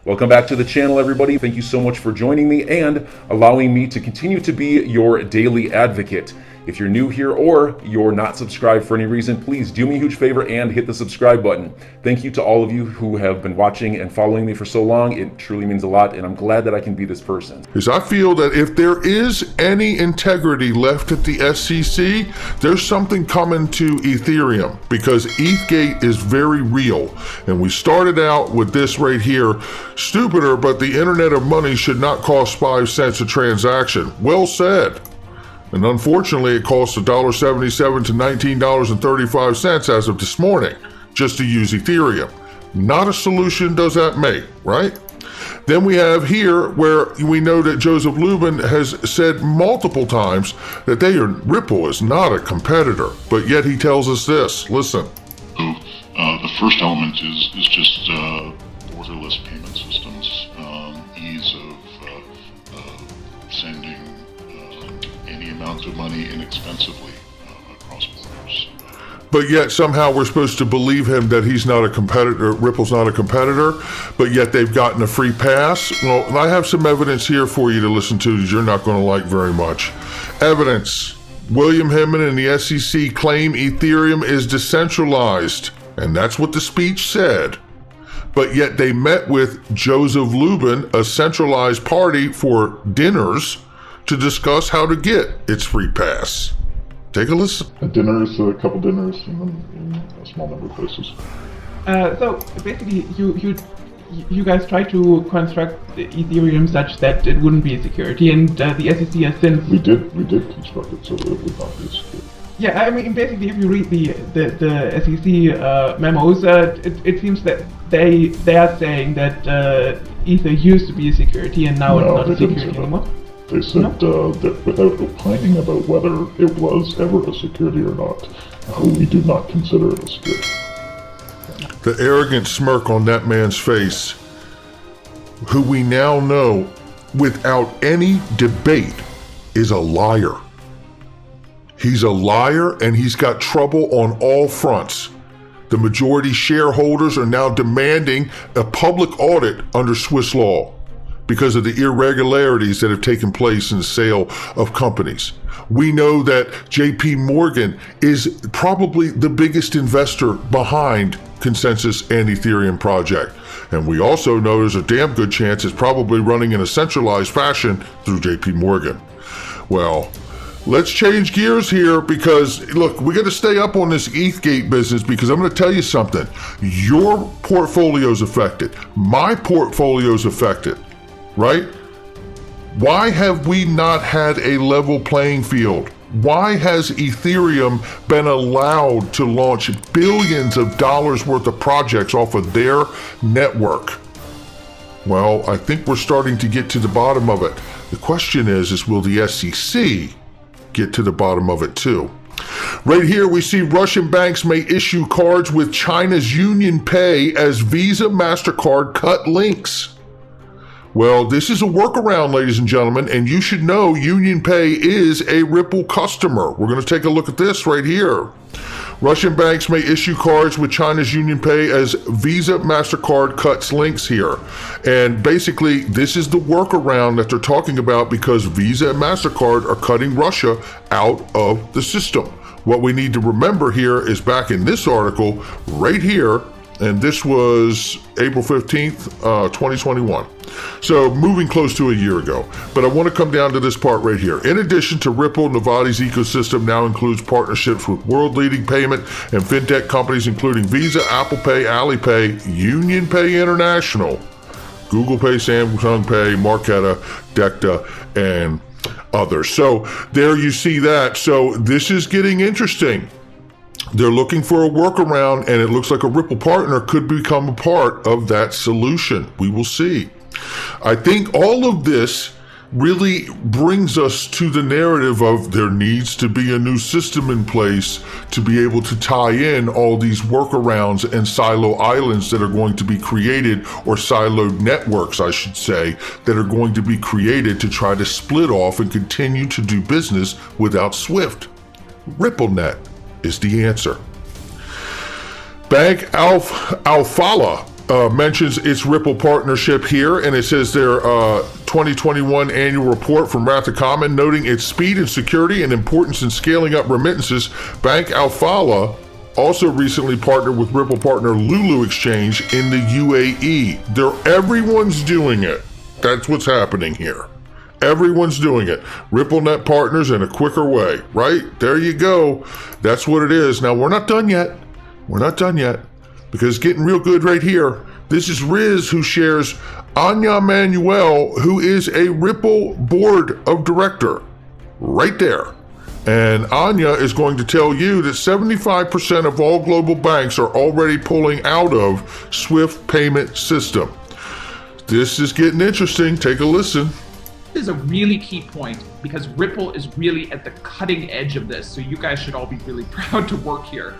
Welcome back to the channel, everybody. Thank you so much for joining me and allowing me to continue to be your daily advocate. If you're new here or you're not subscribed for any reason, please do me a huge favor and hit the subscribe button. Thank you to all of you who have been watching and following me for so long. It truly means a lot, and I'm glad that I can be this person. Because I feel that if there is any integrity left at the SEC, there's something coming to Ethereum, because ETHgate is very real. And we started out with this right here, stupider, but the internet of money should not cost 5 cents a transaction. Well said. And unfortunately, it costs $1.77 to $19.35 as of this morning, just to use Ethereum. Not a solution does that make, right? Then we have here where we know that Joseph Lubin has said multiple times that Ripple is not a competitor, but yet he tells us this. Listen. So the first element is just borderless payment systems, ease of sending any amount of money inexpensively across borders. But yet somehow we're supposed to believe him that he's not a competitor, Ripple's not a competitor, but yet they've gotten a free pass. Well, I have some evidence here for you to listen to that you're not going to like very much. Evidence. William Hinman and the SEC claim Ethereum is decentralized, and that's what the speech said. But yet they met with Joseph Lubin, a centralized party, for dinners to discuss how to get its free pass. Take a listen. Dinners, a couple dinners in a small number of places. So basically, you guys try to construct the Ethereum such that it wouldn't be a security, and the SEC has since... We did construct it so that it would not be a security. Yeah, I mean, basically, if you read the SEC memos, it seems that they are saying that Ether used to be a security, and now it's not a security anymore. They said that without opining about whether it was ever a security or not, we do not consider it a security. The arrogant smirk on that man's face, who we now know without any debate is a liar. He's a liar, and he's got trouble on all fronts. The majority shareholders are now demanding a public audit under Swiss law because of the irregularities that have taken place in the sale of companies. We know that JP Morgan is probably the biggest investor behind Consensus and Ethereum project. And we also know there's a damn good chance it's probably running in a centralized fashion through JP Morgan. Well, let's change gears here, because look, we got to stay up on this ETHgate business, because I'm going to tell you something. Your portfolio's affected. My portfolio's affected. Right? Why have we not had a level playing field? Why has Ethereum been allowed to launch billions of dollars worth of projects off of their network? Well, I think we're starting to get to the bottom of it. The question is will the SEC get to the bottom of it too? Right here we see Russian banks may issue cards with China's Union Pay as Visa, MasterCard cut links. Well, this is a workaround, ladies and gentlemen, and you should know Union Pay is a Ripple customer. We're going to take a look at this right here. Russian banks may issue cards with China's Union Pay as Visa, MasterCard cuts links here. And basically, this is the workaround that they're talking about, because Visa and MasterCard are cutting Russia out of the system. What we need to remember here is back in this article right here, and this was April 15th, 2021. So moving close to a year ago. But I want to come down to this part right here. In addition to Ripple, Nevada's ecosystem now includes partnerships with world-leading payment and fintech companies including Visa, Apple Pay, Alipay, Union Pay International, Google Pay, Samsung Pay, Marqeta, Decta, and others. So there you see that. So this is getting interesting. They're looking for a workaround, and it looks like a Ripple partner could become a part of that solution. We will see. I think all of this really brings us to the narrative of there needs to be a new system in place to be able to tie in all these workarounds and silo islands that are going to be created, or siloed networks, I should say, that are going to be created to try to split off and continue to do business without SWIFT. RippleNet is the answer. Bank Alfala mentions its Ripple partnership here, and it says their 2021 annual report from Wrath of Common, noting its speed and security and importance in scaling up remittances. Bank Alfala also recently partnered with Ripple partner Lulu Exchange in the UAE. Everyone's doing it. That's what's happening here. Everyone's doing it. RippleNet partners in a quicker way, right? There you go. That's what it is. Now, we're not done yet. We're not done yet, because it's getting real good right here. This is Riz, who shares Anya Manuel, who is a Ripple board of director, right there. And Anya is going to tell you that 75% of all global banks are already pulling out of SWIFT payment system. This is getting interesting. Take a listen. This is a really key point, because Ripple is really at the cutting edge of this. So you guys should all be really proud to work here.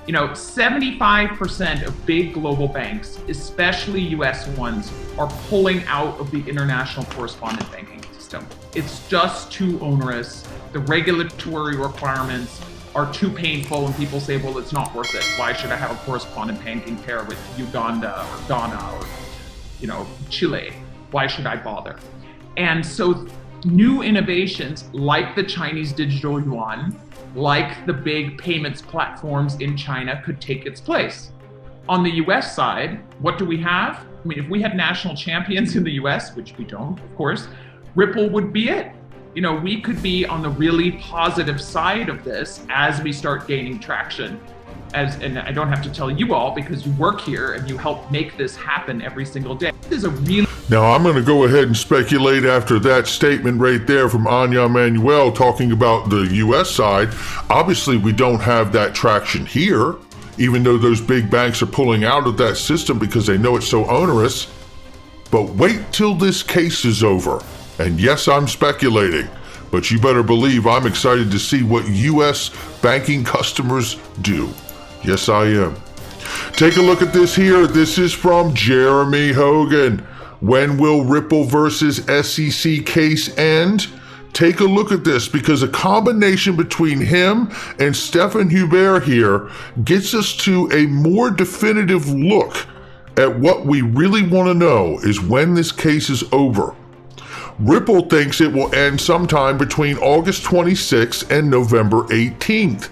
75% of big global banks, especially US ones, are pulling out of the international correspondent banking system. It's just too onerous. The regulatory requirements are too painful, and people say, well, it's not worth it. Why should I have a correspondent banking pair with Uganda or Ghana or, Chile? Why should I bother? And so new innovations like the Chinese digital yuan, like the big payments platforms in China, could take its place. On the US side, what do we have? I mean, if we had national champions in the US, which we don't, of course, Ripple would be it. We could be on the really positive side of this as we start gaining traction. And I don't have to tell you all, because you work here and you help make this happen every single day. This is a really... Now, I'm going to go ahead and speculate after that statement right there from Anya Manuel talking about the U.S. side. Obviously, we don't have that traction here, even though those big banks are pulling out of that system because they know it's so onerous. But wait till this case is over. And yes, I'm speculating, but you better believe I'm excited to see what U.S. banking customers do. Yes, I am. Take a look at this here. This is from Jeremy Hogan. When will Ripple versus SEC case end? Take a look at this, because a combination between him and Stephen Hubert here gets us to a more definitive look at what we really want to know is when this case is over. Ripple thinks it will end sometime between August 26th and November 18th.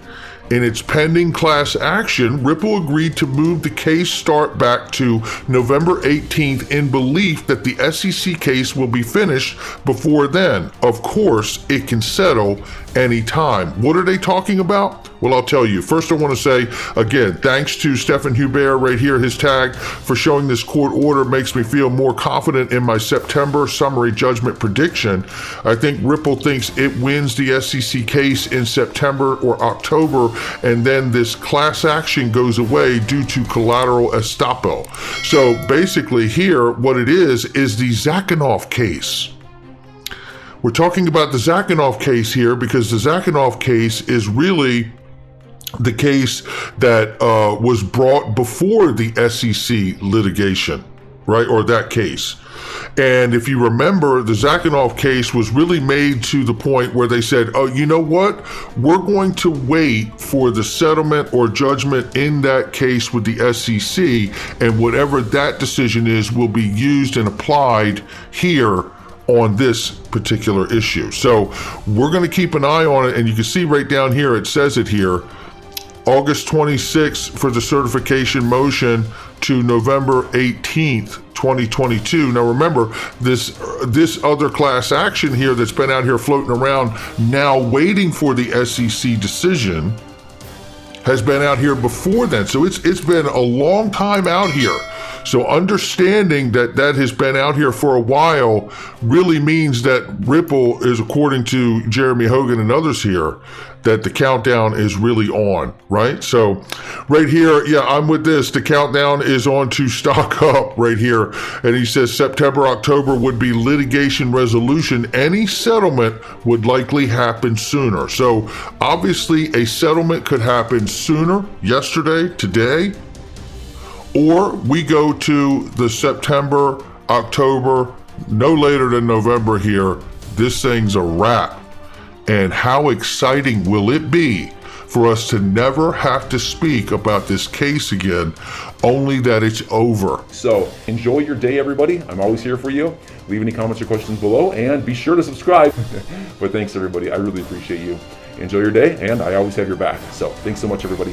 In its pending class action, Ripple agreed to move the case start back to November 18th in belief that the SEC case will be finished before then. Of course, it can settle anytime. What are they talking about? Well, I'll tell you. First, I want to say, again, thanks to Stephen Hubert right here, his tag, for showing this court order makes me feel more confident in my September summary judgment prediction. I think Ripple thinks it wins the SEC case in September or October, and then this class action goes away due to collateral estoppel. So basically here, what it is the Zakhanov case. We're talking about the Zakhanov case here because the Zakhanov case is really the case that was brought before the SEC litigation, right? Or that case. And if you remember, the Zakhanov case was really made to the point where they said, oh, you know what? We're going to wait for the settlement or judgment in that case with the SEC, and whatever that decision is will be used and applied here on this particular issue. So we're going to keep an eye on it, and you can see right down here, it says it here, August 26th for the certification motion to November 18th, 2022. Now remember, this other class action here that's been out here floating around now waiting for the SEC decision has been out here before then. So it's been a long time out here. So understanding that has been out here for a while really means that Ripple is, according to Jeremy Hogan and others here, that the countdown is really on, right? So right here, yeah, I'm with this. The countdown is on to stock up right here. And he says September, October would be litigation resolution. Any settlement would likely happen sooner. So obviously a settlement could happen sooner, yesterday, today, or we go to the September, October, no later than November here. This thing's a wrap. And how exciting will it be for us to never have to speak about this case again, only that it's over. So enjoy your day, everybody. I'm always here for you. Leave any comments or questions below, and be sure to subscribe. But thanks, everybody. I really appreciate you. Enjoy your day, and I always have your back. So thanks so much, everybody.